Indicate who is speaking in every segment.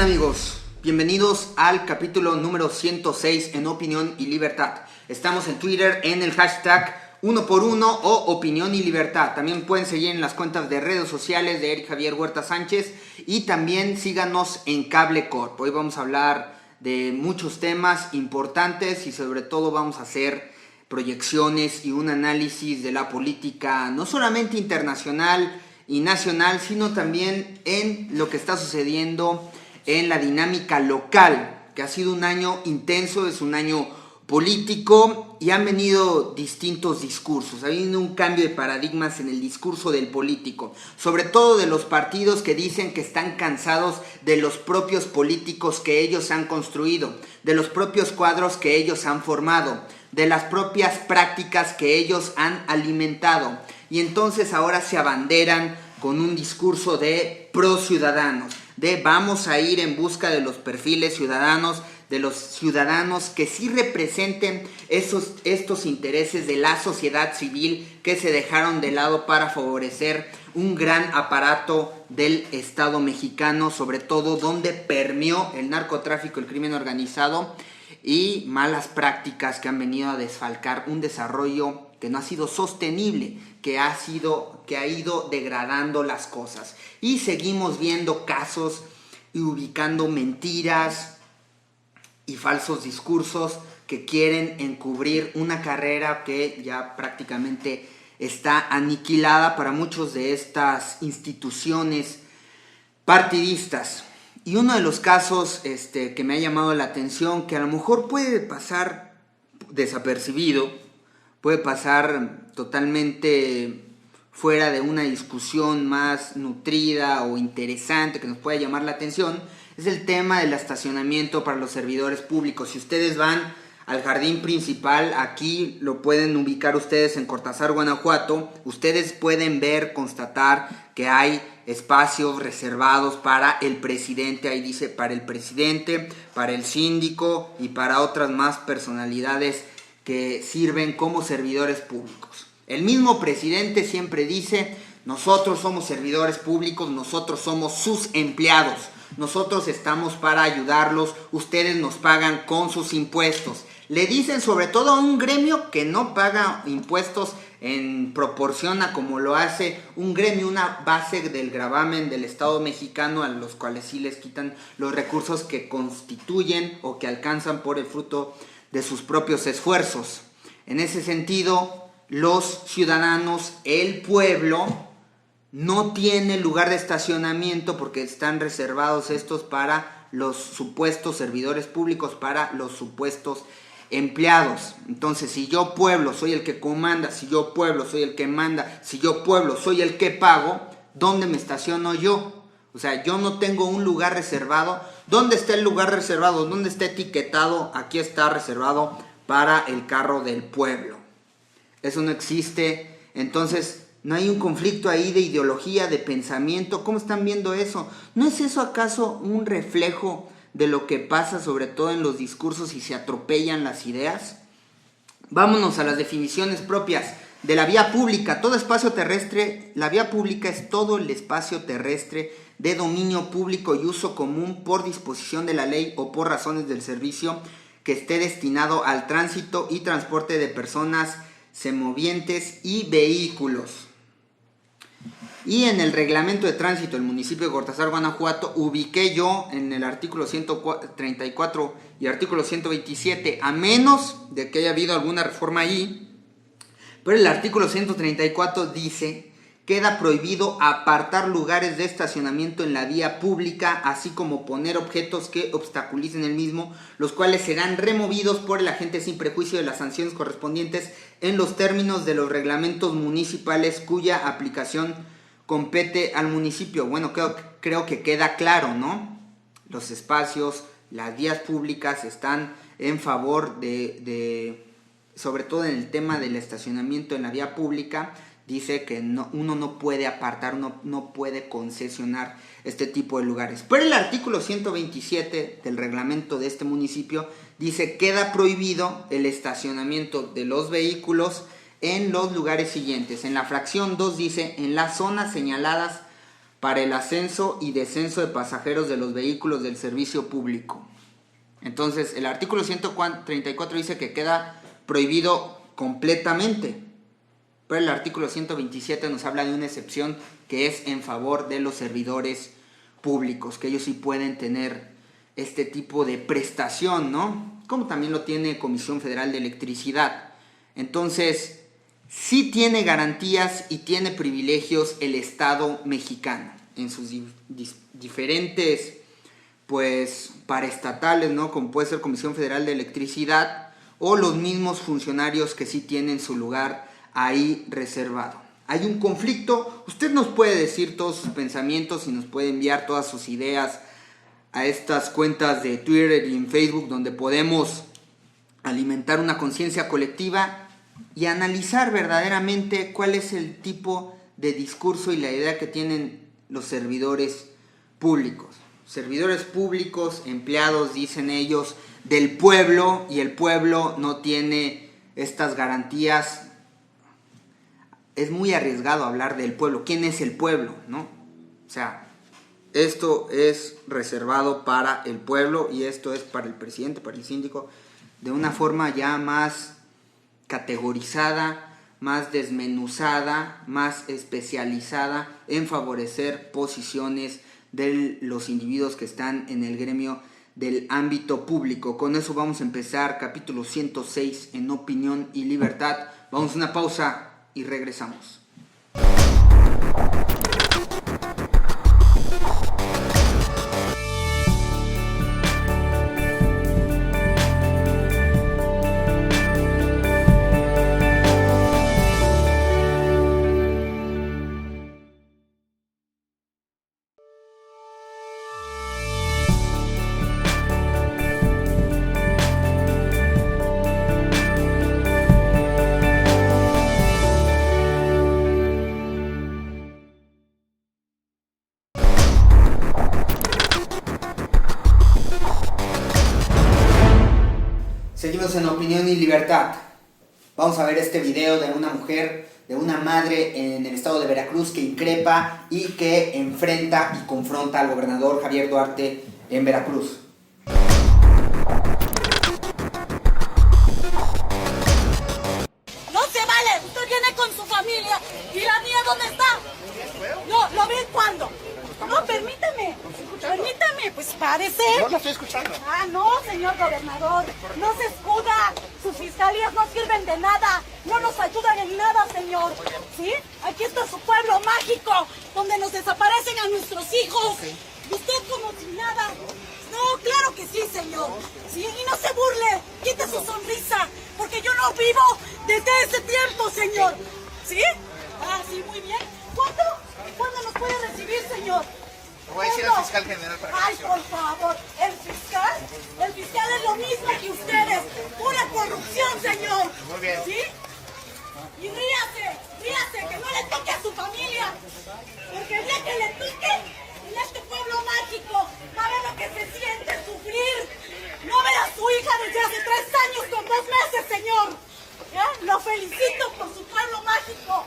Speaker 1: amigos, bienvenidos al capítulo número 106 en Opinión y Libertad. Estamos en Twitter en el hashtag 1x1 o Opinión y Libertad. También pueden seguir en las cuentas de redes sociales de Eric Javier Huerta Sánchez y también síganos en Cable Corp. Hoy vamos a hablar de muchos temas importantes y sobre todo vamos a hacer proyecciones y un análisis de la política no solamente internacional y nacional, sino también en lo que está sucediendo en la dinámica local, que ha sido un año intenso, es un año político y han venido distintos discursos, ha habido un cambio de paradigmas en el discurso del político, sobre todo de los partidos que dicen que están cansados de los propios políticos que ellos han construido, de los propios cuadros que ellos han formado, de las propias prácticas que ellos han alimentado, y entonces ahora se abanderan con un discurso de pro ciudadanos, de vamos a ir en busca de los perfiles ciudadanos, de los ciudadanos que sí representen estos intereses de la sociedad civil que se dejaron de lado para favorecer un gran aparato del Estado mexicano, sobre todo donde permeó el narcotráfico, el crimen organizado y malas prácticas que han venido a desfalcar un desarrollo que no ha sido sostenible, que ha ido degradando las cosas. Y seguimos viendo casos y ubicando mentiras y falsos discursos que quieren encubrir una carrera que ya prácticamente está aniquilada para muchos de estas instituciones partidistas. Y uno de los casos que me ha llamado la atención, que a lo mejor puede pasar desapercibido, puede pasar totalmente fuera de una discusión más nutrida o interesante que nos pueda llamar la atención, es el tema del estacionamiento para los servidores públicos. Si ustedes van al jardín principal, aquí lo pueden ubicar ustedes en Cortázar, Guanajuato, ustedes pueden ver, constatar que hay espacios reservados para el presidente, ahí dice para el presidente, para el síndico y para otras más personalidades que sirven como servidores públicos. El mismo presidente siempre dice, nosotros somos servidores públicos, nosotros somos sus empleados, nosotros estamos para ayudarlos, ustedes nos pagan con sus impuestos. Le dicen sobre todo a un gremio que no paga impuestos en proporción a como lo hace un gremio, una base del gravamen del Estado mexicano, a los cuales sí les quitan los recursos que constituyen o que alcanzan por el fruto de sus propios esfuerzos. En ese sentido, los ciudadanos, el pueblo, no tiene lugar de estacionamiento porque están reservados estos para los supuestos servidores públicos, para los supuestos empleados. Entonces, si yo pueblo soy el que comanda, si yo pueblo soy el que manda, si yo pueblo soy el que pago, ¿dónde me estaciono yo? O sea, yo no tengo un lugar reservado. ¿Dónde está el lugar reservado? ¿Dónde está etiquetado? Aquí está reservado para el carro del pueblo. Eso no existe. Entonces, no hay un conflicto ahí de ideología, de pensamiento. ¿Cómo están viendo eso? ¿No es eso acaso un reflejo de lo que pasa sobre todo en los discursos y se atropellan las ideas? Vámonos a las definiciones propias de la vía pública. Todo espacio terrestre, la vía pública es todo el espacio terrestre de dominio público y uso común por disposición de la ley o por razones del servicio que esté destinado al tránsito y transporte de personas, semovientes y vehículos. Y en el reglamento de tránsito del municipio de Cortázar, Guanajuato, ubiqué yo en el artículo 134 y artículo 127, a menos de que haya habido alguna reforma ahí, pero el artículo 134 dice: queda prohibido apartar lugares de estacionamiento en la vía pública, así como poner objetos que obstaculicen el mismo, los cuales serán removidos por el agente sin prejuicio de las sanciones correspondientes en los términos de los reglamentos municipales cuya aplicación compete al municipio. Bueno, creo que queda claro, ¿no? Los espacios, las vías públicas están en favor de sobre todo en el tema del estacionamiento en la vía pública. Dice que uno no puede apartar, no puede concesionar este tipo de lugares. Pero el artículo 127 del reglamento de este municipio dice: queda prohibido el estacionamiento de los vehículos en los lugares siguientes. En la fracción 2 dice: en las zonas señaladas para el ascenso y descenso de pasajeros de los vehículos del servicio público. Entonces, el artículo 134 dice que queda prohibido completamente, pero el artículo 127 nos habla de una excepción que es en favor de los servidores públicos, que ellos sí pueden tener este tipo de prestación, ¿no? Como también lo tiene Comisión Federal de Electricidad. Entonces, sí tiene garantías y tiene privilegios el Estado mexicano en sus diferentes, pues, paraestatales, ¿no? Como puede ser Comisión Federal de Electricidad o los mismos funcionarios que sí tienen su lugar ahí reservado. Hay un conflicto, usted nos puede decir todos sus pensamientos y nos puede enviar todas sus ideas a estas cuentas de Twitter y en Facebook, donde podemos alimentar una conciencia colectiva y analizar verdaderamente cuál es el tipo de discurso y la idea que tienen los servidores públicos. Servidores públicos, empleados, dicen ellos, del pueblo, y el pueblo no tiene estas garantías. Es muy arriesgado hablar del pueblo. ¿Quién es el pueblo, no? O sea, esto es reservado para el pueblo y esto es para el presidente, para el síndico, de una forma ya más categorizada, más desmenuzada, más especializada en favorecer posiciones de los individuos que están en el gremio del ámbito público. Con eso vamos a empezar capítulo 106 en Opinión y Libertad. Vamos a una pausa y regresamos. Seguimos en Opinión y Libertad. Vamos a ver este video de una mujer, de una madre en el estado de Veracruz que increpa y que enfrenta y confronta al gobernador Javier Duarte en Veracruz.
Speaker 2: No se vale, usted viene con su familia y la mía ¿dónde está? No, ¿lo ven cuándo? No, permítame, pues parece.
Speaker 3: No lo estoy escuchando.
Speaker 2: Ah, no, señor gobernador, no se escuda. Sus fiscalías no sirven de nada, no nos ayudan en nada, señor. ¿Sí? Aquí está su pueblo mágico, donde nos desaparecen a nuestros hijos. Y usted como si nada. No, claro que sí, señor. Sí, y no se burle, quite su sonrisa, porque yo no vivo desde ese tiempo, señor. ¿Sí? Ah, sí, muy bien. ¿Cuándo nos puede recibir, señor?
Speaker 3: Voy a decir al fiscal general para que...
Speaker 2: Ay, por favor, ¿el fiscal es lo mismo que ustedes, pura corrupción, señor.
Speaker 3: Muy bien.
Speaker 2: ¿Sí? Y ríase, que no le toque a su familia, porque el día que le toque, en este pueblo mágico, va a ver lo que se siente sufrir. No ver a su hija desde hace 3 años con 2 meses, señor. ¿Ya? Lo felicito por su pueblo mágico.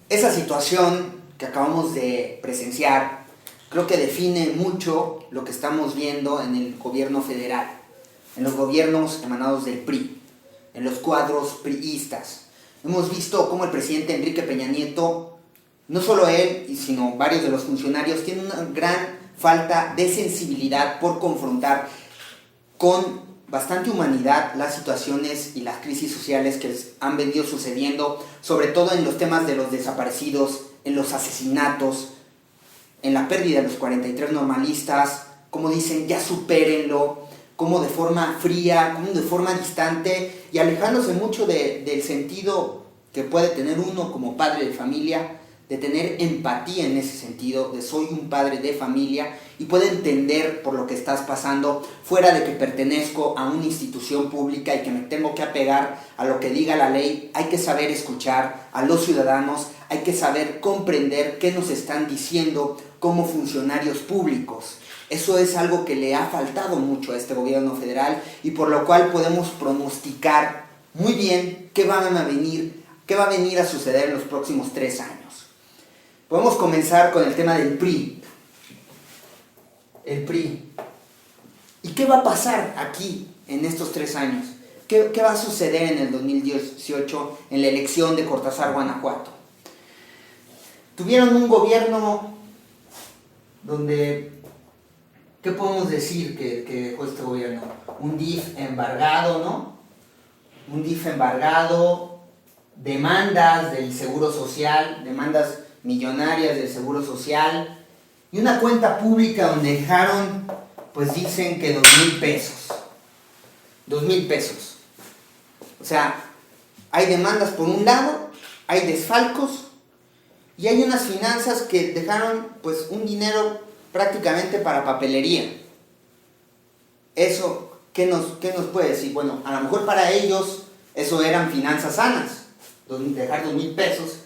Speaker 1: Esa situación que acabamos de presenciar creo que define mucho lo que estamos viendo en el gobierno federal, en los gobiernos emanados del PRI, en los cuadros priistas. Hemos visto cómo el presidente Enrique Peña Nieto, no solo él, sino varios de los funcionarios, tienen una gran falta de sensibilidad por confrontar con bastante humanidad las situaciones y las crisis sociales que han venido sucediendo, sobre todo en los temas de los desaparecidos, en los asesinatos, en la pérdida de los 43 normalistas, como dicen, ya supérenlo, como de forma fría, como de forma distante y alejándose mucho del sentido que puede tener uno como padre de familia, de tener empatía en ese sentido, de soy un padre de familia y puedo entender por lo que estás pasando, fuera de que pertenezco a una institución pública y que me tengo que apegar a lo que diga la ley. Hay que saber escuchar a los ciudadanos, hay que saber comprender qué nos están diciendo como funcionarios públicos. Eso es algo que le ha faltado mucho a este gobierno federal y por lo cual podemos pronosticar muy bien qué va a venir a suceder en los próximos 3 años. Podemos comenzar con el tema del PRI. El PRI. ¿Y qué va a pasar aquí en estos 3 años? ¿Qué va a suceder en el 2018 en la elección de Cortázar, Guanajuato? Tuvieron un gobierno donde, ¿qué podemos decir que dejó este gobierno? Un DIF embargado, ¿no? Un DIF embargado, demandas del Seguro Social, demandas millonarias del Seguro Social, y una cuenta pública donde dejaron, pues dicen que 2,000 pesos. 2,000 pesos. O sea, hay demandas por un lado, hay desfalcos, y hay unas finanzas que dejaron, pues, un dinero prácticamente para papelería. Eso, ¿qué nos puede decir? Bueno, a lo mejor para ellos eso eran finanzas sanas, dejar 2,000 pesos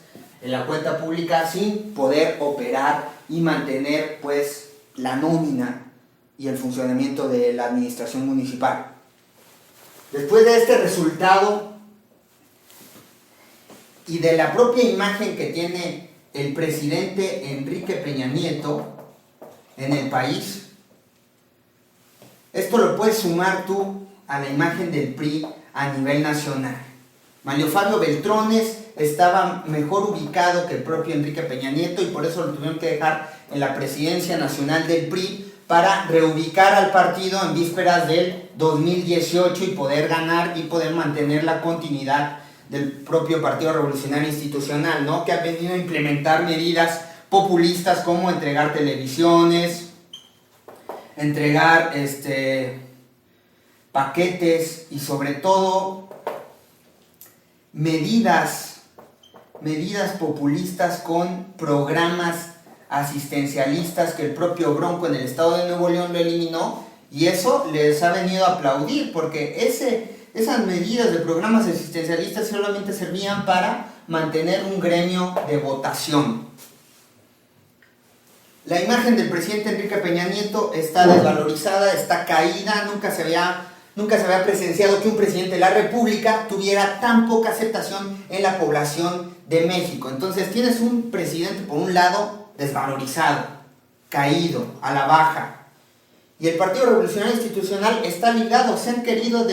Speaker 1: en la cuenta pública sin poder operar y mantener, pues, la nómina y el funcionamiento de la administración municipal. Después de este resultado y de la propia imagen que tiene el presidente Enrique Peña Nieto en el país, esto lo puedes sumar tú a la imagen del PRI a nivel nacional. Mario Fabio Beltrones estaba mejor ubicado que el propio Enrique Peña Nieto y por eso lo tuvieron que dejar en la presidencia nacional del PRI para reubicar al partido en vísperas del 2018 y poder ganar y poder mantener la continuidad del propio Partido Revolucionario Institucional, ¿no? Que ha venido a implementar medidas populistas como entregar televisiones, entregar paquetes y sobre todo medidas populistas con programas asistencialistas que el propio Bronco en el estado de Nuevo León lo eliminó, y eso les ha venido a aplaudir porque esas medidas de programas asistencialistas solamente servían para mantener un gremio de votación. La imagen del presidente Enrique Peña Nieto está desvalorizada, está caída, nunca se había presenciado que un presidente de la República tuviera tan poca aceptación en la población de México. Entonces tienes un presidente por un lado desvalorizado, caído, a la baja, y el Partido Revolucionario Institucional está ligado, se han querido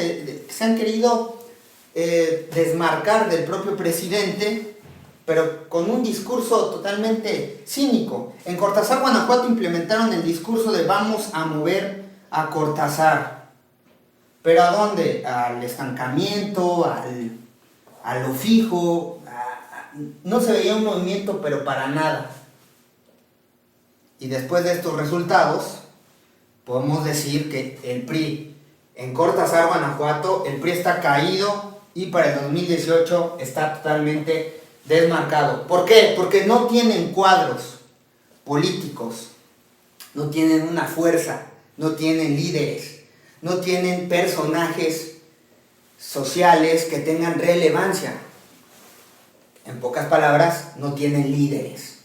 Speaker 1: desmarcar del propio presidente, pero con un discurso totalmente cínico. En Cortázar, Guanajuato, implementaron el discurso de vamos a mover a Cortázar. ¿Pero a dónde? Al estancamiento, a lo fijo. No se veía un movimiento, pero para nada. Y después de estos resultados, podemos decir que el PRI en Cortázar, Guanajuato, el PRI está caído y para el 2018 está totalmente desmarcado. ¿Por qué? Porque no tienen cuadros políticos, no tienen una fuerza, no tienen líderes, no tienen personajes sociales que tengan relevancia. En pocas palabras, no tienen líderes,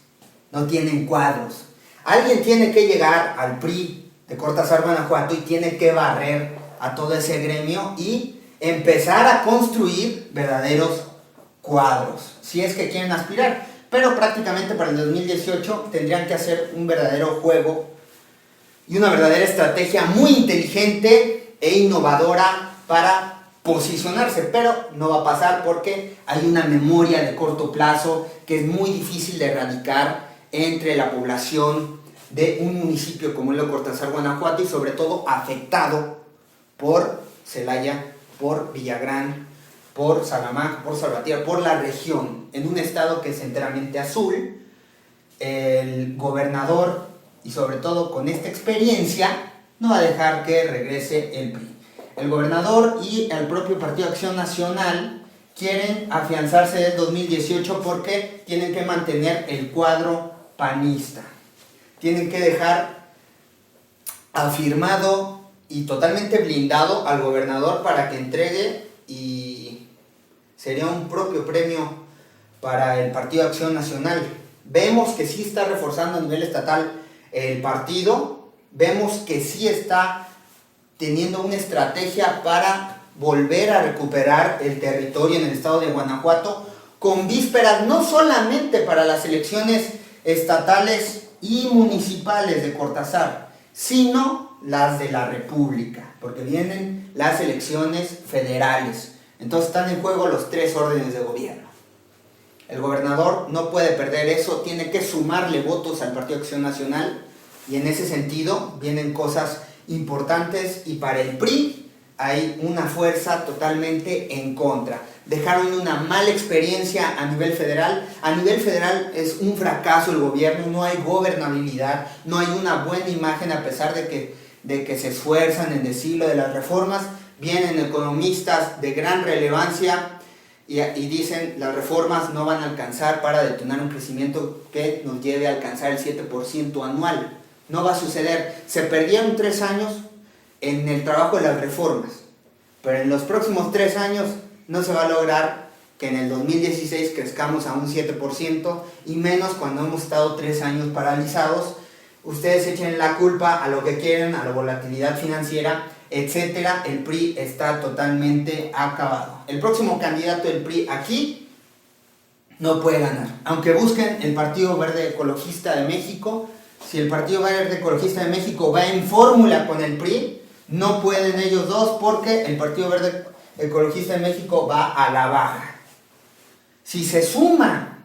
Speaker 1: no tienen cuadros. Alguien tiene que llegar al PRI de Cortázar, Guanajuato, y tiene que barrer a todo ese gremio y empezar a construir verdaderos cuadros, si es que quieren aspirar. Pero prácticamente para el 2018 tendrían que hacer un verdadero juego y una verdadera estrategia muy inteligente e innovadora para posicionarse, pero no va a pasar porque hay una memoria de corto plazo que es muy difícil de erradicar entre la población de un municipio como el de Cortázar, Guanajuato, y sobre todo afectado por Celaya, por Villagrán, por Salamanca, por Salvatierra, por la región, en un estado que es enteramente azul. El gobernador, y sobre todo con esta experiencia, no va a dejar que regrese el PRI. El gobernador y el propio Partido Acción Nacional quieren afianzarse del 2018 porque tienen que mantener el cuadro panista. Tienen que dejar afirmado y totalmente blindado al gobernador para que entregue, y sería un propio premio para el Partido Acción Nacional. Vemos que sí está reforzando a nivel estatal el partido, vemos que sí está teniendo una estrategia para volver a recuperar el territorio en el estado de Guanajuato con vísperas no solamente para las elecciones estatales y municipales de Cortázar, sino las de la República, porque vienen las elecciones federales. Entonces están en juego los 3 órdenes de gobierno. El gobernador no puede perder eso, tiene que sumarle votos al Partido Acción Nacional, y en ese sentido vienen cosas importantes, y para el PRI hay una fuerza totalmente en contra. Dejaron una mala experiencia a nivel federal. A nivel federal es un fracaso el gobierno, no hay gobernabilidad, no hay una buena imagen a pesar de que se esfuerzan en decirlo de las reformas. Vienen economistas de gran relevancia y dicen las reformas no van a alcanzar para detonar un crecimiento que nos lleve a alcanzar el 7% anual. No va a suceder. Se perdieron 3 años en el trabajo de las reformas, pero en los próximos 3 años no se va a lograr que en el 2016 crezcamos a un 7%, y menos cuando hemos estado 3 años paralizados. Ustedes echen la culpa a lo que quieren, a la volatilidad financiera, etcétera. El PRI está totalmente acabado. El próximo candidato del PRI aquí no puede ganar. Aunque busquen el Partido Verde Ecologista de México, si el Partido Verde Ecologista de México va en fórmula con el PRI, no pueden ellos dos, porque el Partido Verde Ecologista de México va a la baja. Si se suma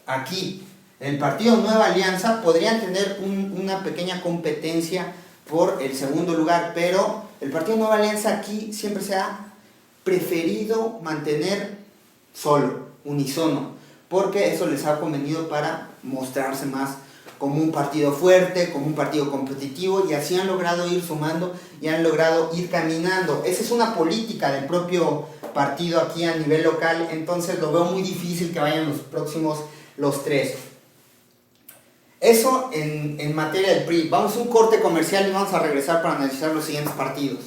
Speaker 1: aquí el Partido Nueva Alianza, podrían tener una pequeña competencia por el segundo lugar, pero el Partido Nueva Alianza aquí siempre se ha preferido mantener solo, unisono, porque eso les ha convenido para mostrarse más como un partido fuerte, como un partido competitivo, y así han logrado ir sumando y han logrado ir caminando. Esa es una política del propio partido aquí a nivel local, entonces lo veo muy difícil que vayan los 3. Eso en materia del PRI. Vamos a un corte comercial y vamos a regresar para analizar los siguientes partidos.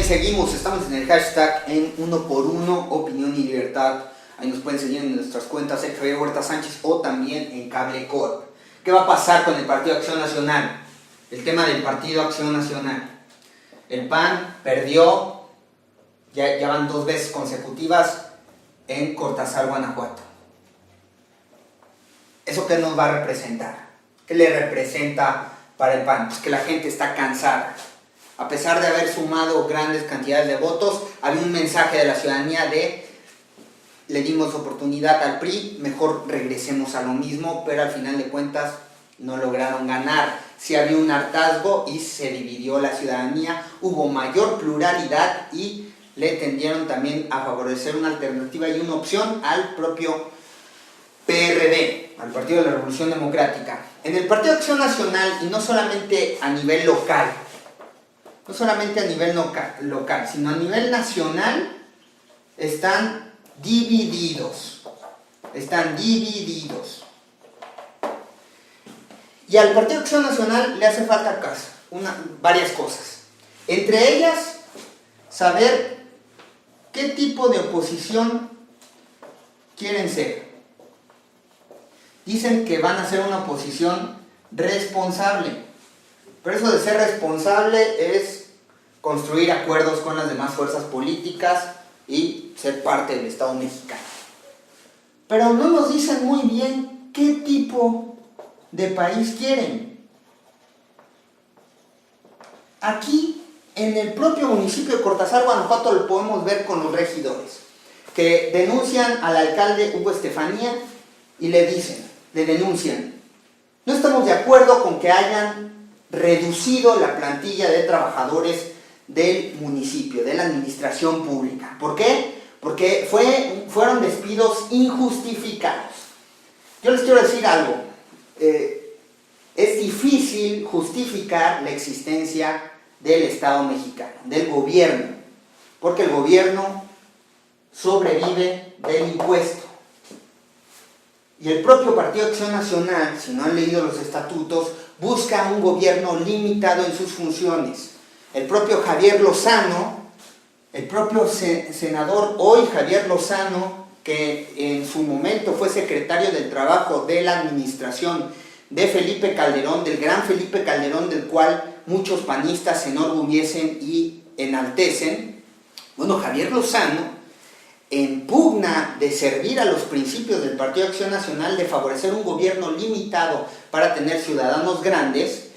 Speaker 1: Seguimos, estamos en el hashtag en 1x1, opinión y libertad. Ahí nos pueden seguir en nuestras cuentas de Javier Huerta Sánchez o también en Cable Corp. ¿Qué va a pasar con el Partido Acción Nacional? El tema del Partido Acción Nacional. El PAN perdió, ya van 2 veces consecutivas en Cortázar, Guanajuato. ¿Eso qué nos va a representar? ¿Qué le representa para el PAN? Pues que la gente está cansada. A pesar de haber sumado grandes cantidades de votos, había un mensaje de la ciudadanía de le dimos oportunidad al PRI, mejor regresemos a lo mismo, pero al final de cuentas no lograron ganar. Sí había un hartazgo y se dividió la ciudadanía, hubo mayor pluralidad y le tendieron también a favorecer una alternativa y una opción al propio PRD, al Partido de la Revolución Democrática. En el Partido Acción Nacional, y no solamente a nivel local, sino a nivel nacional, están divididos. Y al Partido Acción Nacional le hace falta varias cosas. Entre ellas, saber qué tipo de oposición quieren ser. Dicen que van a ser una oposición responsable. Pero eso de ser responsable es construir acuerdos con las demás fuerzas políticas y ser parte del Estado mexicano. Pero no nos dicen muy bien qué tipo de país quieren. Aquí, en el propio municipio de Cortázar, Guanajuato, lo podemos ver con los regidores, que denuncian al alcalde Hugo Estefanía y le denuncian, no estamos de acuerdo con que hayan reducido la plantilla de trabajadores del municipio, de la administración pública. ¿Por qué? Porque fueron despidos injustificados. Yo les quiero decir algo. Es difícil justificar la existencia del Estado mexicano, del gobierno, porque el gobierno sobrevive del impuesto. Y el propio Partido Acción Nacional, si no han leído los estatutos, busca un gobierno limitado en sus funciones. El propio Javier Lozano, el propio senador hoy Javier Lozano, que en su momento fue secretario del Trabajo de la administración de Felipe Calderón, del gran Felipe Calderón, del cual muchos panistas se enorgullecen y enaltecen. Bueno, Javier Lozano, en pugna de servir a los principios del Partido Acción Nacional, de favorecer un gobierno limitado para tener ciudadanos grandes,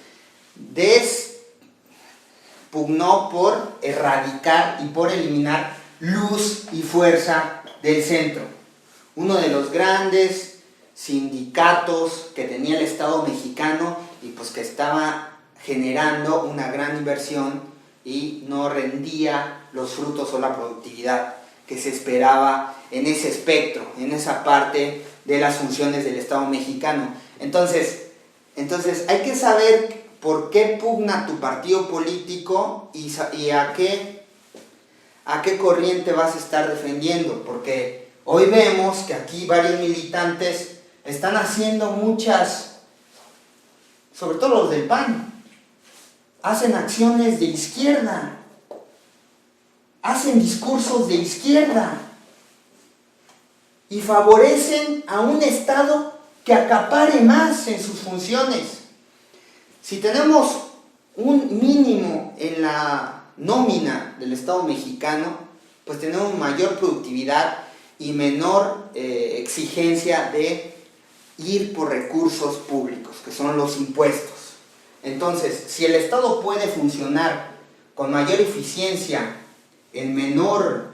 Speaker 1: pugnó por erradicar y por eliminar Luz y Fuerza del Centro, uno de los grandes sindicatos que tenía el Estado mexicano y pues que estaba generando una gran inversión y no rendía los frutos o la productividad que se esperaba en ese espectro, en esa parte de las funciones del Estado mexicano. Entonces hay que saber por qué pugna tu partido político y a qué corriente vas a estar defendiendo, porque hoy vemos que aquí varios militantes están haciendo sobre todo los del PAN, hacen acciones de izquierda, hacen discursos de izquierda y favorecen a un Estado que acapare más en sus funciones. Si tenemos un mínimo en la nómina del Estado mexicano, pues tenemos mayor productividad y menor exigencia de ir por recursos públicos, que son los impuestos. Entonces, si el Estado puede funcionar con mayor eficiencia, en menor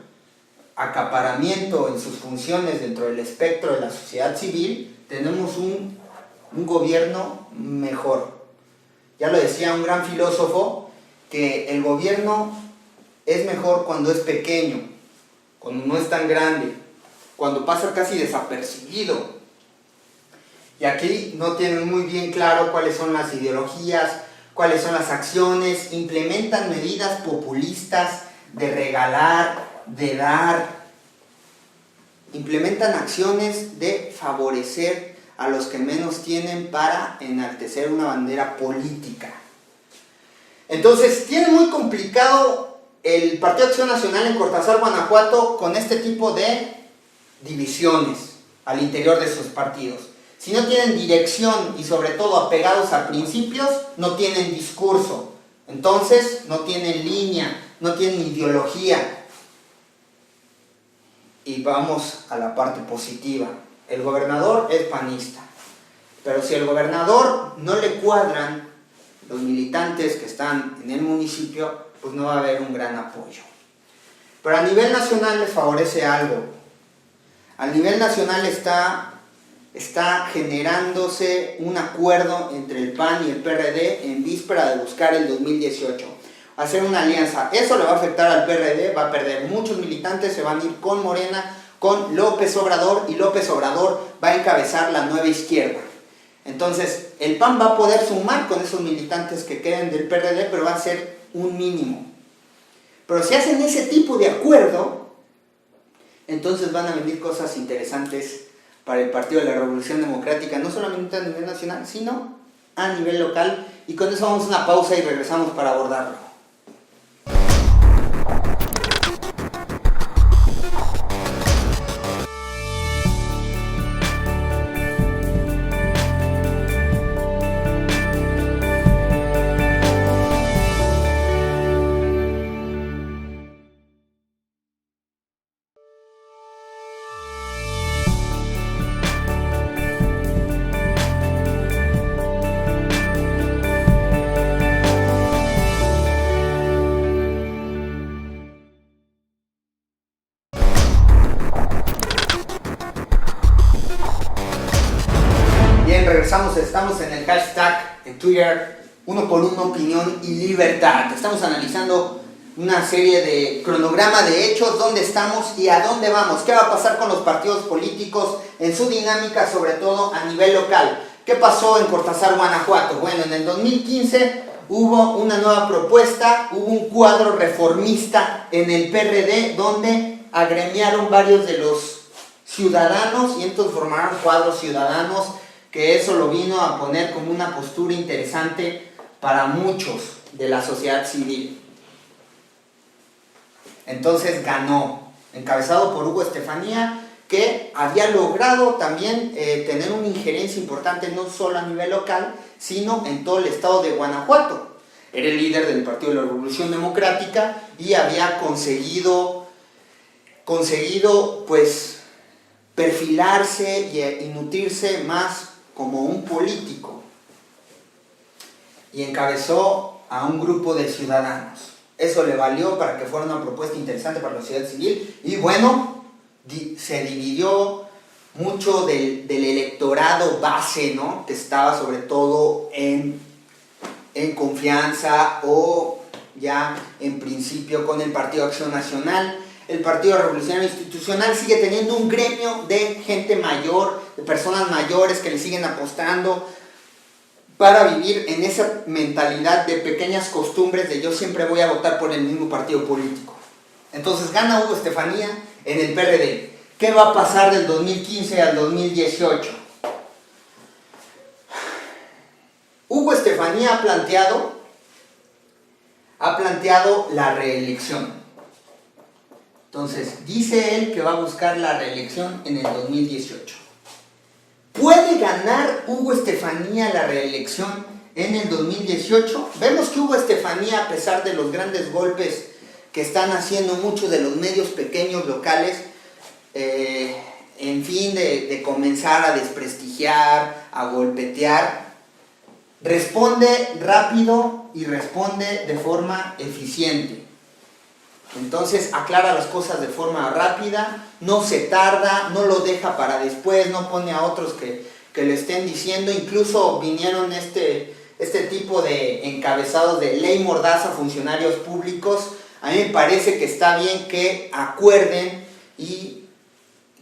Speaker 1: acaparamiento en sus funciones dentro del espectro de la sociedad civil, tenemos un gobierno mejor. Ya lo decía un gran filósofo, que el gobierno es mejor cuando es pequeño, cuando no es tan grande, cuando pasa casi desapercibido. Y aquí no tienen muy bien claro cuáles son las ideologías, cuáles son las acciones, implementan medidas populistas de regalar, de dar, implementan acciones de favorecer a los que menos tienen para enaltecer una bandera política. Entonces, tiene muy complicado el Partido Acción Nacional en Cortázar, Guanajuato, con este tipo de divisiones al interior de sus partidos. Si no tienen dirección y sobre todo apegados a principios, no tienen discurso. Entonces, no tienen línea, no tienen ideología. Y vamos a la parte positiva. El gobernador es panista. Pero si al gobernador no le cuadran los militantes que están en el municipio, pues no va a haber un gran apoyo. Pero a nivel nacional les favorece algo. A nivel nacional está generándose un acuerdo entre el PAN y el PRD en víspera de buscar el 2018. Hacer una alianza. Eso le va a afectar al PRD, va a perder muchos militantes, se van a ir con Morena, con López Obrador, y López Obrador va a encabezar la nueva izquierda. Entonces, el PAN va a poder sumar con esos militantes que queden del PRD, pero va a ser un mínimo. Pero si hacen ese tipo de acuerdo, entonces van a venir cosas interesantes para el Partido de la Revolución Democrática, no solamente a nivel nacional, sino a nivel local. Y con eso vamos a una pausa y regresamos para abordarlo. Estamos en el hashtag en Twitter, 1x1 opinión y libertad. Estamos analizando una serie de cronograma de hechos, dónde estamos y a dónde vamos, qué va a pasar con los partidos políticos en su dinámica, sobre todo a nivel local. ¿Qué pasó en Cortázar, Guanajuato? Bueno, en el 2015 hubo una nueva propuesta, hubo un cuadro reformista en el PRD donde agremiaron varios de los ciudadanos y entonces formaron cuadros ciudadanos, que eso lo vino a poner como una postura interesante para muchos de la sociedad civil. Entonces ganó, encabezado por Hugo Estefanía, que había logrado también tener una injerencia importante no solo a nivel local, sino en todo el estado de Guanajuato. Era el líder del Partido de la Revolución Democrática y había conseguido pues perfilarse y nutrirse más como un político. Y encabezó a un grupo de ciudadanos. Eso le valió para que fuera una propuesta interesante para la sociedad civil. Y bueno, se dividió mucho del electorado base, ¿no? Que estaba sobre todo en confianza o ya en principio con el Partido Acción Nacional. El Partido Revolucionario Institucional sigue teniendo un gremio de gente mayor, de personas mayores que le siguen apostando para vivir en esa mentalidad de pequeñas costumbres de yo siempre voy a votar por el mismo partido político. Entonces gana Hugo Estefanía en el PRD. ¿Qué va a pasar del 2015 al 2018? Hugo Estefanía ha planteado la reelección. Entonces, dice él que va a buscar la reelección en el 2018. ¿Puede ganar Hugo Estefanía la reelección en el 2018? Vemos que Hugo Estefanía, a pesar de los grandes golpes que están haciendo muchos de los medios pequeños locales, en fin, de comenzar a desprestigiar, a golpetear, responde rápido y responde de forma eficiente. Entonces aclara las cosas de forma rápida, no se tarda, no lo deja para después, no pone a otros que le estén diciendo. Incluso vinieron este tipo de encabezados de ley mordaza a funcionarios públicos. A mí me parece que está bien que acuerden y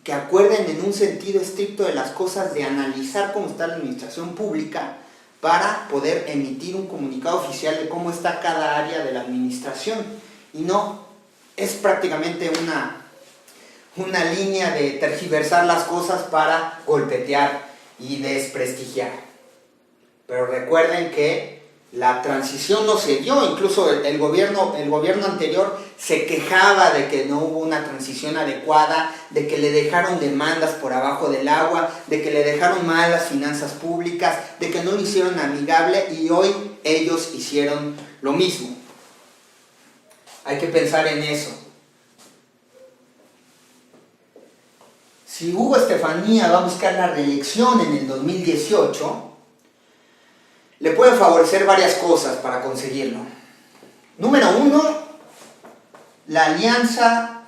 Speaker 1: que acuerden en un sentido estricto de las cosas, de analizar cómo está la administración pública para poder emitir un comunicado oficial de cómo está cada área de la administración. Y no es prácticamente una línea de tergiversar las cosas para golpetear y desprestigiar. Pero recuerden que la transición no se dio, incluso el gobierno anterior se quejaba de que no hubo una transición adecuada, de que le dejaron demandas por abajo del agua, de que le dejaron mal las finanzas públicas, de que no lo hicieron amigable, y hoy ellos hicieron lo mismo. Hay que pensar en eso. Si Hugo Estefanía va a buscar la reelección en el 2018, le pueden favorecer varias cosas para conseguirlo. Número uno, la alianza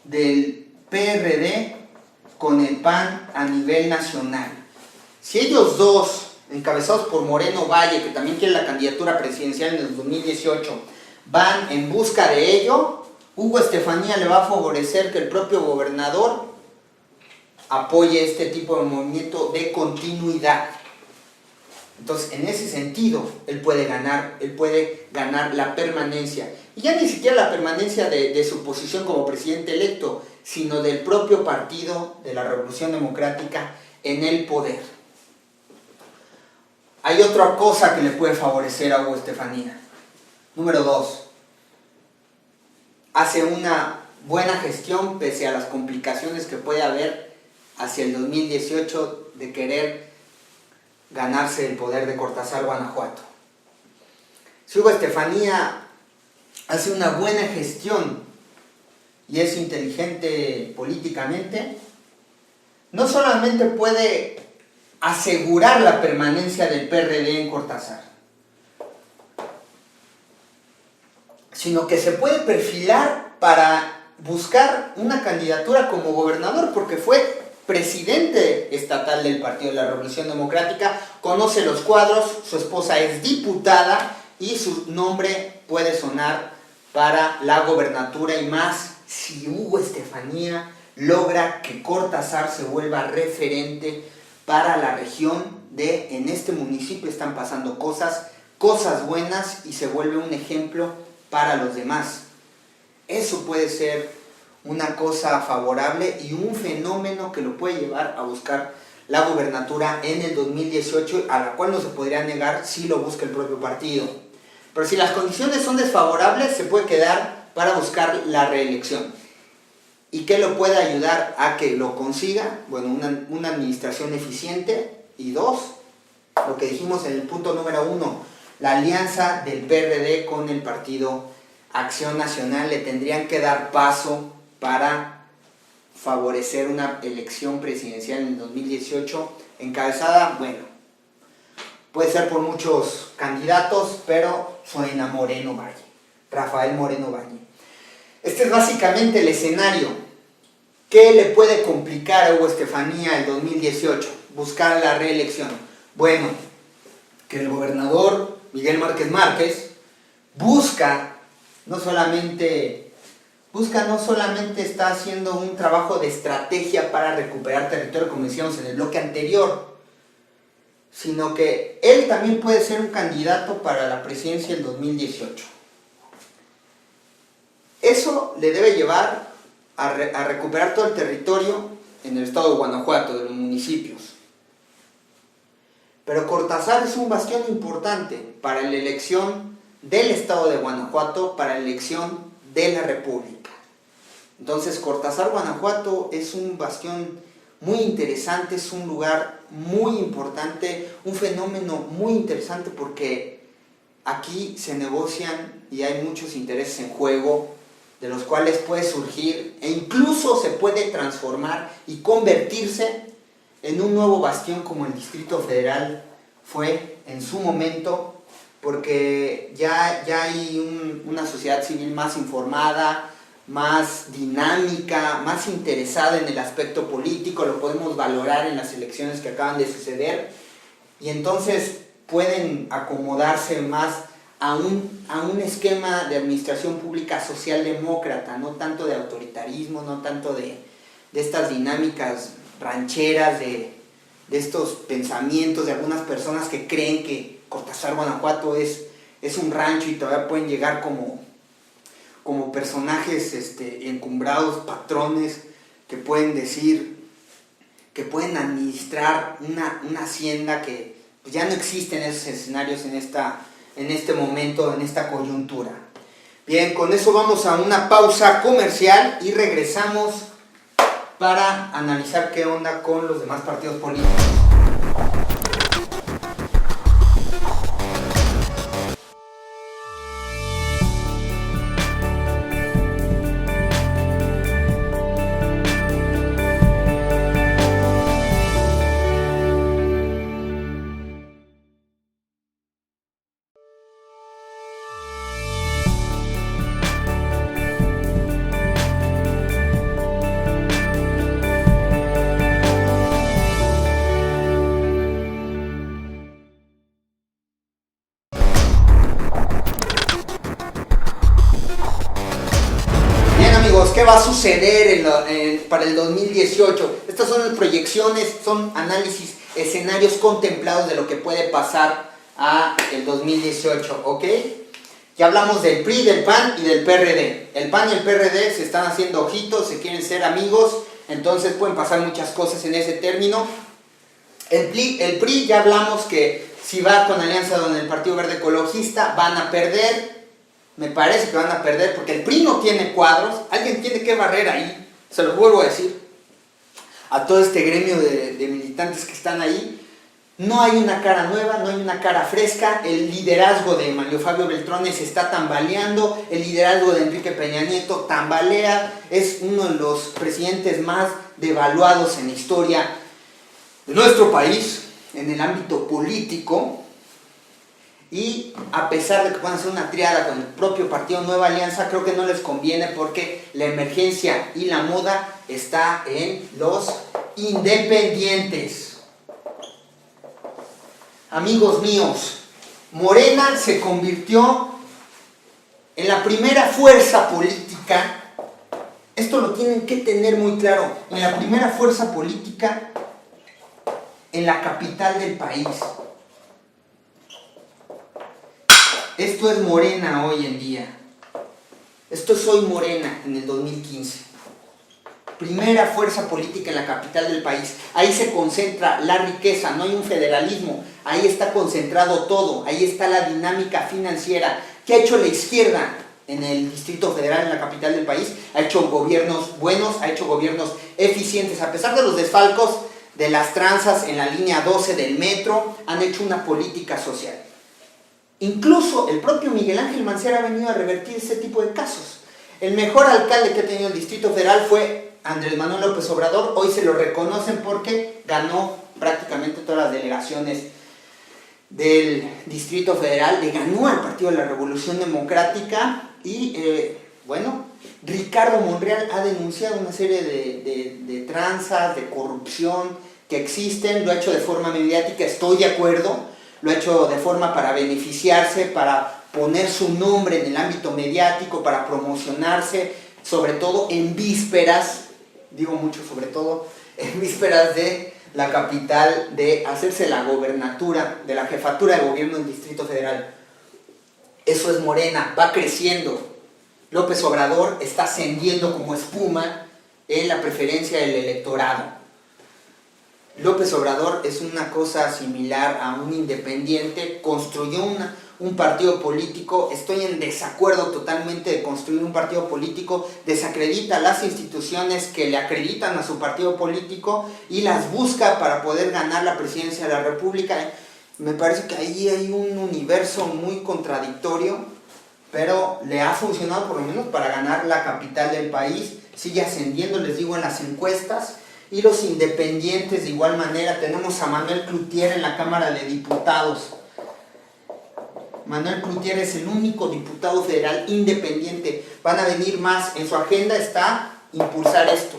Speaker 1: del PRD con el PAN a nivel nacional. Si ellos dos, encabezados por Moreno Valle, que también quiere la candidatura presidencial en el 2018, van en busca de ello, Hugo Estefanía le va a favorecer que el propio gobernador apoye este tipo de movimiento de continuidad. Entonces, en ese sentido, él puede ganar la permanencia. Y ya ni siquiera la permanencia de su posición como presidente electo, sino del propio Partido de la Revolución Democrática en el poder. Hay otra cosa que le puede favorecer a Hugo Estefanía. Número 2. Hace una buena gestión pese a las complicaciones que puede haber hacia el 2018 de querer ganarse el poder de Cortázar, Guanajuato. Si Hugo Estefanía hace una buena gestión y es inteligente políticamente, no solamente puede asegurar la permanencia del PRD en Cortázar, sino que se puede perfilar para buscar una candidatura como gobernador, porque fue presidente estatal del Partido de la Revolución Democrática, conoce los cuadros, su esposa es diputada y su nombre puede sonar para la gobernatura, y más si Hugo Estefanía logra que Cortázar se vuelva referente para la región de, en este municipio están pasando cosas buenas y se vuelve un ejemplo para los demás. Eso puede ser una cosa favorable y un fenómeno que lo puede llevar a buscar la gobernatura en el 2018, a la cual no se podría negar si lo busca el propio partido. Pero si las condiciones son desfavorables, se puede quedar para buscar la reelección. ¿Y qué lo puede ayudar a que lo consiga? Bueno, una administración eficiente, y dos, lo que dijimos en el punto número 1, la alianza del PRD con el partido Acción Nacional le tendrían que dar paso para favorecer una elección presidencial en el 2018, encabezada, bueno, puede ser por muchos candidatos, pero suena Moreno Valle, Rafael Moreno Valle. Este es básicamente el escenario. ¿Qué le puede complicar a Hugo Estefanía el 2018? Buscar la reelección. Bueno, que el gobernador Miguel Márquez Márquez busca no solamente está haciendo un trabajo de estrategia para recuperar territorio, como decíamos en el bloque anterior, sino que él también puede ser un candidato para la presidencia del 2018. Eso le debe llevar a recuperar todo el territorio en el estado de Guanajuato, de los municipios. Pero Cortázar es un bastión importante para la elección del estado de Guanajuato, para la elección de la República. Entonces Cortázar, Guanajuato, es un bastión muy interesante, es un lugar muy importante, un fenómeno muy interesante, porque aquí se negocian y hay muchos intereses en juego, de los cuales puede surgir e incluso se puede transformar y convertirse en un nuevo bastión, como el Distrito Federal fue en su momento, porque ya hay una sociedad civil más informada, más dinámica, más interesada en el aspecto político. Lo podemos valorar en las elecciones que acaban de suceder, y entonces pueden acomodarse más a un esquema de administración pública socialdemócrata, no tanto de autoritarismo, no tanto de estas dinámicas rancheras, de estos pensamientos de algunas personas que creen que Cortázar, Guanajuato es un rancho y todavía pueden llegar como personajes encumbrados, patrones, que pueden decir, que pueden administrar una hacienda que pues ya no existen esos escenarios en este momento, en esta coyuntura. Bien, con eso vamos a una pausa comercial y regresamos para analizar qué onda con los demás partidos políticos. ¿Qué va a suceder para el 2018? Estas son las proyecciones, son análisis, escenarios contemplados de lo que puede pasar a el 2018, ¿ok? Ya hablamos del PRI, del PAN y del PRD. El PAN y el PRD se están haciendo ojitos, se quieren ser amigos, entonces pueden pasar muchas cosas en ese término. El PRI ya hablamos que si va con alianza con el Partido Verde Ecologista van a perder. Me parece que van a perder porque el PRI no tiene cuadros. Alguien tiene que barrer ahí. Se lo vuelvo a decir a todo este gremio de militantes que están ahí. No hay una cara nueva, no hay una cara fresca. El liderazgo de Mario Fabio Beltrones se está tambaleando. El liderazgo de Enrique Peña Nieto tambalea. Es uno de los presidentes más devaluados en la historia de nuestro país en el ámbito político. Y a pesar de que puedan hacer una triada con el propio partido Nueva Alianza, creo que no les conviene porque la emergencia y la moda está en los independientes. Amigos míos, Morena se convirtió En la primera fuerza política, esto lo tienen que tener muy claro, en la primera fuerza política en la capital del país. Esto es Morena hoy en día. Esto es hoy Morena en el 2015. Primera fuerza política en la capital del país. Ahí se concentra la riqueza, no hay un federalismo. Ahí está concentrado todo, ahí está la dinámica financiera. ¿Qué ha hecho la izquierda en el Distrito Federal, en la capital del país? Ha hecho gobiernos buenos, ha hecho gobiernos eficientes. A pesar de los desfalcos, de las tranzas en la línea 12 del metro, han hecho una política social. Incluso el propio Miguel Ángel Mancera ha venido a revertir ese tipo de casos. El mejor alcalde que ha tenido el Distrito Federal fue Andrés Manuel López Obrador. Hoy se lo reconocen porque ganó prácticamente todas las delegaciones del Distrito Federal, le ganó al Partido de la Revolución Democrática y, Ricardo Monreal ha denunciado una serie de tranzas, de corrupción que existen, lo ha hecho de forma mediática, estoy de acuerdo, lo ha hecho de forma para beneficiarse, para poner su nombre en el ámbito mediático, para promocionarse, sobre todo en vísperas, digo mucho sobre todo, en vísperas de la capital, de hacerse la gobernatura, de la jefatura de gobierno del Distrito Federal. Eso es Morena, va creciendo. López Obrador está ascendiendo como espuma en la preferencia del electorado. López Obrador es una cosa similar a un independiente, construyó un partido político. Estoy en desacuerdo totalmente de construir un partido político, desacredita las instituciones que le acreditan a su partido político y las busca para poder ganar la presidencia de la República. Me parece que ahí hay un universo muy contradictorio, pero le ha funcionado por lo menos para ganar la capital del país, sigue ascendiendo, les digo, en las encuestas. Y los independientes de igual manera, tenemos a Manuel Cloutier en la Cámara de Diputados. Manuel Cloutier es el único diputado federal independiente. Van a venir más, en su agenda está impulsar esto.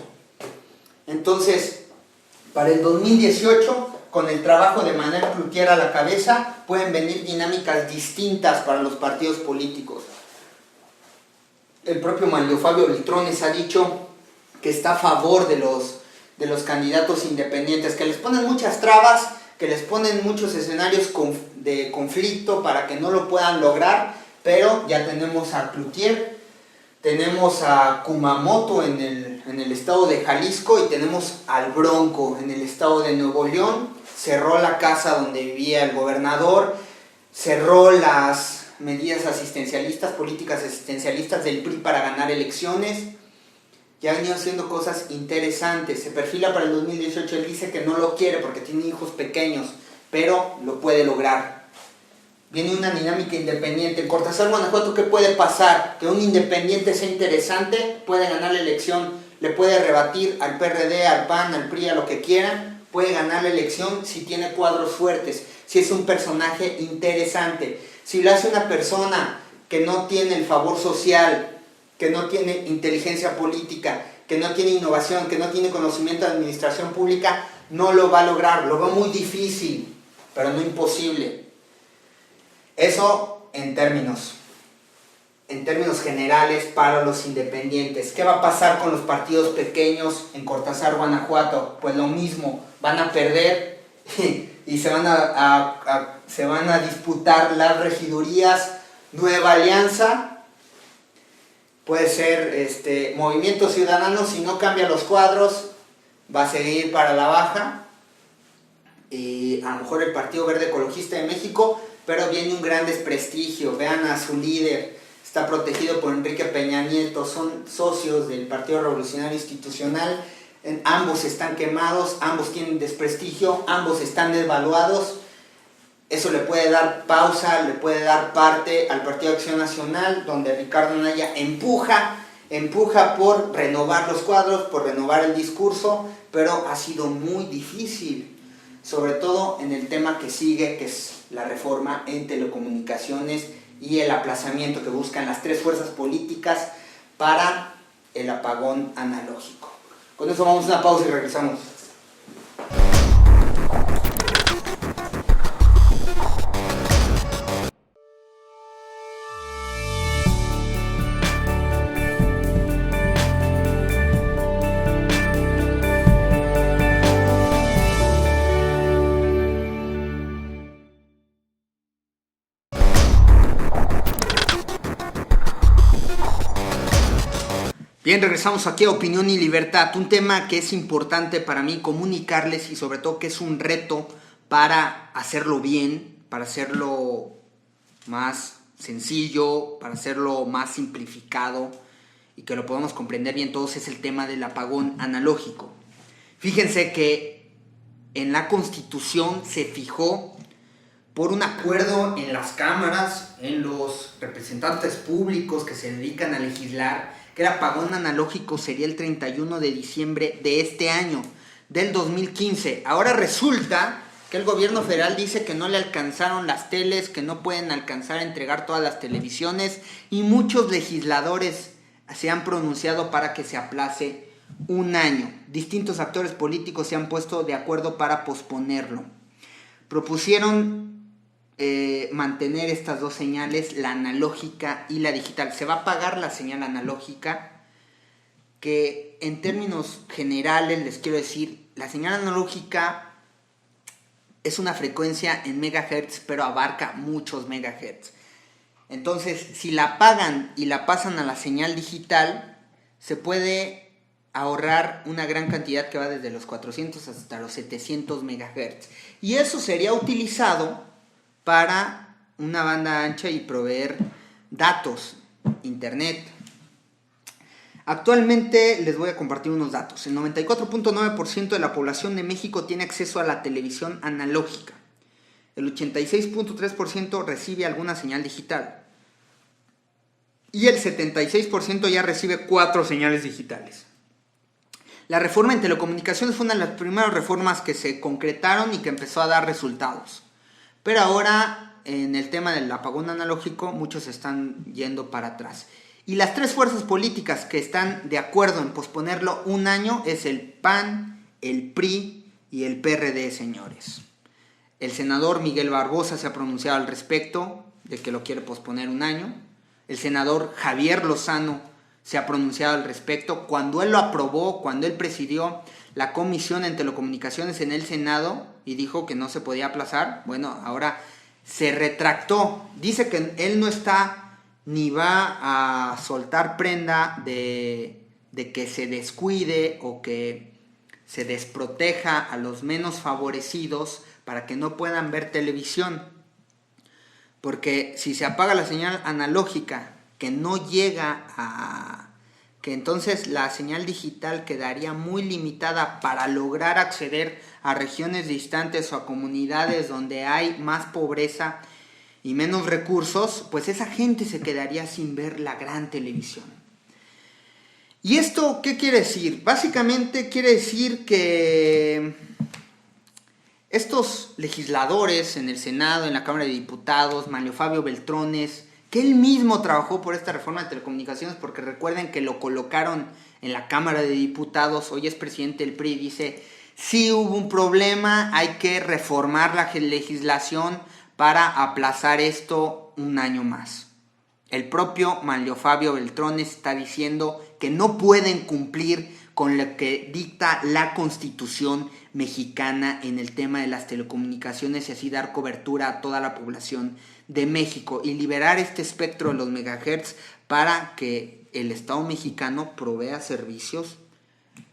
Speaker 1: Entonces, para el 2018, con el trabajo de Manuel Cloutier a la cabeza, pueden venir dinámicas distintas para los partidos políticos. El propio Mario Fabio Beltrones ha dicho que está a favor de los candidatos independientes, que les ponen muchas trabas, que les ponen muchos escenarios de conflicto para que no lo puedan lograr, pero ya tenemos a Cloutier, tenemos a Kumamoto en el estado de Jalisco y tenemos al Bronco en el estado de Nuevo León. Cerró la casa donde vivía el gobernador, cerró las medidas asistencialistas, políticas asistencialistas del PRI para ganar elecciones. Ya ha venido haciendo cosas interesantes. Se perfila para el 2018. Él dice que no lo quiere porque tiene hijos pequeños, pero lo puede lograr. Viene una dinámica independiente. En Cortázar, Guanajuato, ¿qué puede pasar? Que un independiente sea interesante, puede ganar la elección, le puede rebatir al PRD, al PAN, al PRI, a lo que quieran. Puede ganar la elección si tiene cuadros fuertes, si es un personaje interesante. Si lo hace una persona que no tiene el favor social, que no tiene inteligencia política, que no tiene innovación, que no tiene conocimiento de administración pública, no lo va a lograr. Lo veo muy difícil, pero no imposible. Eso en términos generales para los independientes. ¿Qué va a pasar con los partidos pequeños en Cortázar, Guanajuato? Pues lo mismo, van a perder y se van a disputar las regidurías. Nueva Alianza, puede ser Movimiento Ciudadano, si no cambia los cuadros, va a seguir para la baja. Y a lo mejor el Partido Verde Ecologista de México, pero viene un gran desprestigio. Vean a su líder, está protegido por Enrique Peña Nieto, son socios del Partido Revolucionario Institucional. Ambos están quemados, ambos tienen desprestigio, ambos están devaluados. Eso le puede dar pausa, le puede dar parte al Partido Acción Nacional, donde Ricardo Anaya empuja por renovar los cuadros, por renovar el discurso, pero ha sido muy difícil, sobre todo en el tema que sigue, que es la reforma en telecomunicaciones y el aplazamiento que buscan las tres fuerzas políticas para el apagón analógico. Con eso vamos a una pausa y regresamos. Bien, regresamos aquí a Opinión y Libertad, un tema que es importante para mí comunicarles y sobre todo que es un reto para hacerlo bien, para hacerlo más sencillo, para hacerlo más simplificado y que lo podamos comprender bien todos, es el tema del apagón analógico. Fíjense que en la Constitución se fijó por un acuerdo en las cámaras, en los representantes públicos que se dedican a legislar, que el apagón analógico sería el 31 de diciembre de este año, del 2015. Ahora resulta que el gobierno federal dice que no le alcanzaron las teles, que no pueden alcanzar a entregar todas las televisiones, y muchos legisladores se han pronunciado para que se aplace un año. Distintos actores políticos se han puesto de acuerdo para posponerlo. Propusieron mantener estas dos señales, la analógica y la digital. Se va a apagar la señal analógica, que en términos generales les quiero decir, la señal analógica es una frecuencia en megahertz, pero abarca muchos megahertz. Entonces, si la apagan y la pasan a la señal digital, se puede ahorrar una gran cantidad que va desde los 400 hasta los 700 megahertz. Y eso sería utilizado para una banda ancha y proveer datos, internet. Actualmente les voy a compartir unos datos. El 94.9% de la población de México tiene acceso a la televisión analógica. El 86.3% recibe alguna señal digital. Y el 76% ya recibe 4 señales digitales. La reforma en telecomunicaciones fue una de las primeras reformas que se concretaron y que empezó a dar resultados. Pero ahora, en el tema del apagón analógico, muchos están yendo para atrás. Y las 3 fuerzas políticas que están de acuerdo en posponerlo un año es el PAN, el PRI y el PRD, señores. El senador Miguel Barbosa se ha pronunciado al respecto de que lo quiere posponer un año. El senador Javier Lozano se ha pronunciado al respecto. Cuando él lo aprobó, cuando él presidió la comisión en telecomunicaciones en el Senado y dijo que no se podía aplazar, bueno, ahora se retractó. Dice que él no está ni va a soltar prenda de que se descuide o que se desproteja a los menos favorecidos para que no puedan ver televisión. Porque si se apaga la señal analógica, que no llega a... que entonces la señal digital quedaría muy limitada para lograr acceder a regiones distantes o a comunidades donde hay más pobreza y menos recursos, pues esa gente se quedaría sin ver la gran televisión. ¿Y esto qué quiere decir? Básicamente quiere decir que estos legisladores en el Senado, en la Cámara de Diputados, Manlio Fabio Beltrones, que él mismo trabajó por esta reforma de telecomunicaciones, porque recuerden que lo colocaron en la Cámara de Diputados, hoy es presidente del PRI, dice, sí hubo un problema, hay que reformar la legislación para aplazar esto un año más. El propio Manlio Fabio Beltrones está diciendo que no pueden cumplir con lo que dicta la Constitución mexicana en el tema de las telecomunicaciones y así dar cobertura a toda la población de México y liberar este espectro de los megahertz para que el Estado mexicano provea servicios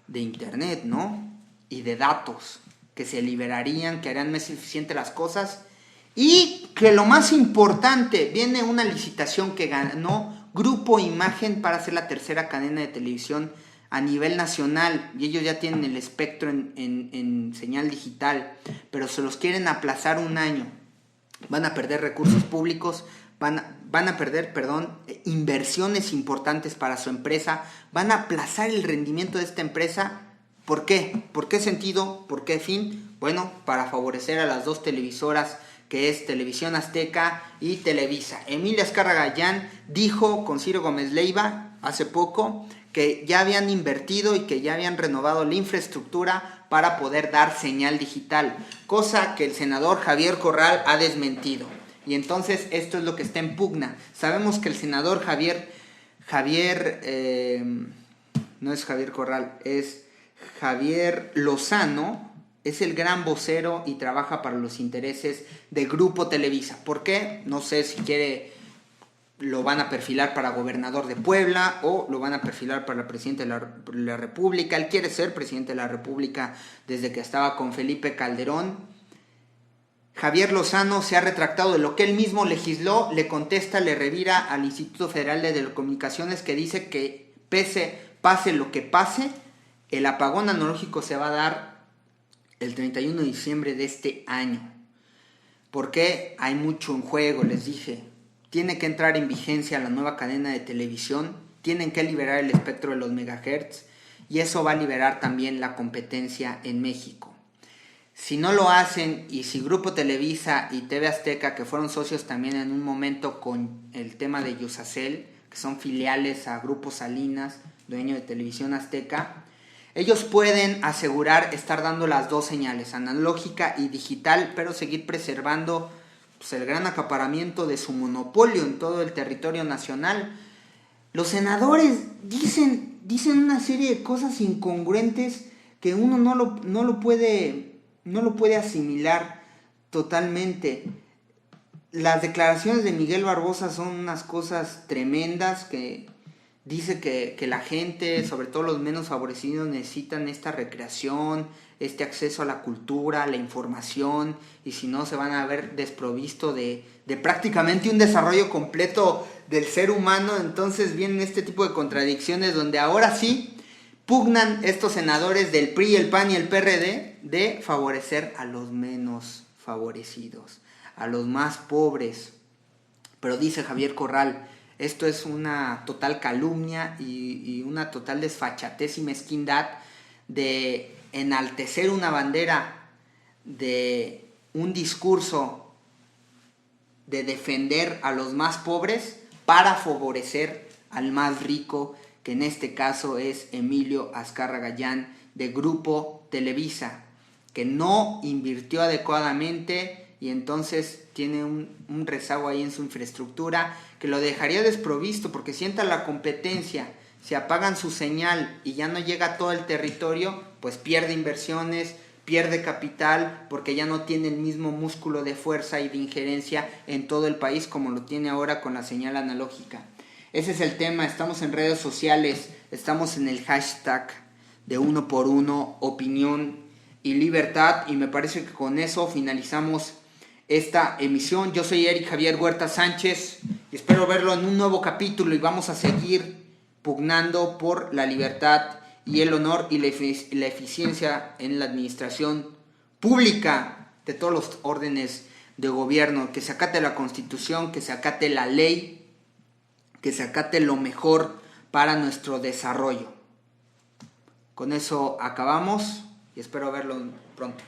Speaker 1: de internet, ¿no? Y de datos que se liberarían, que harían más eficientes las cosas. Y que lo más importante, viene una licitación que ganó Grupo Imagen para hacer la tercera cadena de televisión a nivel nacional, y ellos ya tienen el espectro en señal digital, pero se los quieren aplazar un año. Van a perder recursos públicos, van a perder inversiones importantes para su empresa, van a aplazar el rendimiento de esta empresa. ¿Por qué? ¿Por qué sentido? ¿Por qué fin? Bueno, para favorecer a las dos televisoras, que es Televisión Azteca y Televisa. Emilia Azcárraga Gallán dijo con Ciro Gómez Leiva hace poco que ya habían invertido y que ya habían renovado la infraestructura para poder dar señal digital, cosa que el senador Javier Corral ha desmentido. Y entonces esto es lo que está en pugna. Sabemos que el senador no es Javier Corral, es Javier Lozano, es el gran vocero y trabaja para los intereses de Grupo Televisa. ¿Por qué? No sé si quiere lo van a perfilar para gobernador de Puebla o lo van a perfilar para presidente de la República. Él quiere ser presidente de la República desde que estaba con Felipe Calderón. Javier Lozano se ha retractado de lo que él mismo legisló, le contesta, le revira al Instituto Federal de Telecomunicaciones, que dice que pase lo que pase, el apagón analógico se va a dar el 31 de diciembre de este año. Porque hay mucho en juego, les dije. Tiene que entrar en vigencia la nueva cadena de televisión, tienen que liberar el espectro de los megahertz y eso va a liberar también la competencia en México. Si no lo hacen, y si Grupo Televisa y TV Azteca, que fueron socios también en un momento con el tema de Yusacel, que son filiales a Grupo Salinas, dueño de Televisión Azteca, ellos pueden asegurar estar dando las dos señales, analógica y digital, pero seguir preservando pues, el gran acaparamiento de su monopolio en todo el territorio nacional. Los senadores dicen una serie de cosas incongruentes que uno no lo puede asimilar totalmente. Las declaraciones de Miguel Barbosa son unas cosas tremendas, que dice que la gente, sobre todo los menos favorecidos, necesitan esta recreación, este acceso a la cultura, a la información, y si no se van a ver desprovisto de prácticamente un desarrollo completo del ser humano. Entonces vienen este tipo de contradicciones donde ahora sí pugnan estos senadores del PRI, el PAN y el PRD de favorecer a los menos favorecidos, a los más pobres. Pero dice Javier Corral, esto es una total calumnia y una total desfachatez y mezquindad de enaltecer una bandera, de un discurso de defender a los más pobres para favorecer al más rico, que en este caso es Emilio Azcárraga Gallán de Grupo Televisa, que no invirtió adecuadamente y entonces tiene un rezago ahí en su infraestructura que lo dejaría desprovisto, porque si entra la competencia, si apagan su señal y ya no llega a todo el territorio, pues pierde inversiones, pierde capital, porque ya no tiene el mismo músculo de fuerza y de injerencia en todo el país como lo tiene ahora con la señal analógica. Ese es el tema. Estamos en redes sociales, estamos en el hashtag de 1x1, opinión y libertad, y me parece que con eso finalizamos esta emisión. Yo soy Eric Javier Huerta Sánchez y espero verlo en un nuevo capítulo, y vamos a seguir pugnando por la libertad y el honor y la eficiencia en la administración pública de todos los órdenes de gobierno, que se acate la Constitución, que se acate la ley, que se acate lo mejor para nuestro desarrollo. Con eso acabamos y espero verlo pronto.